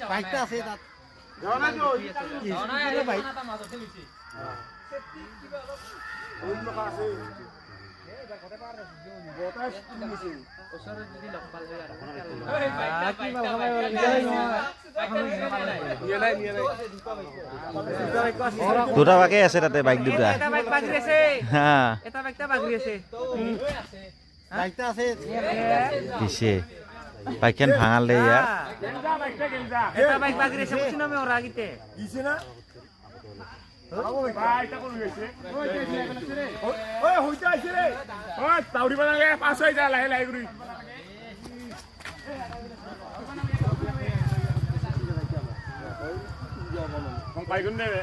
বাইকটা আছে তাত দুটা বাকে আছে তাতে বাইক দুটা বাইকটা আছে পিছে বাইকখান ভাঙালে ইয়াৰ এটা বাইক বাগিরে সে বুঝিনা মে ওর আগিতে দিছে না বাইকটা কোন গেছে ওই হইতা আইছে রে ওই তাউরি বানাগে পাস হই যা লাহে লাহে গুরি কোন বাইক কোন দেবে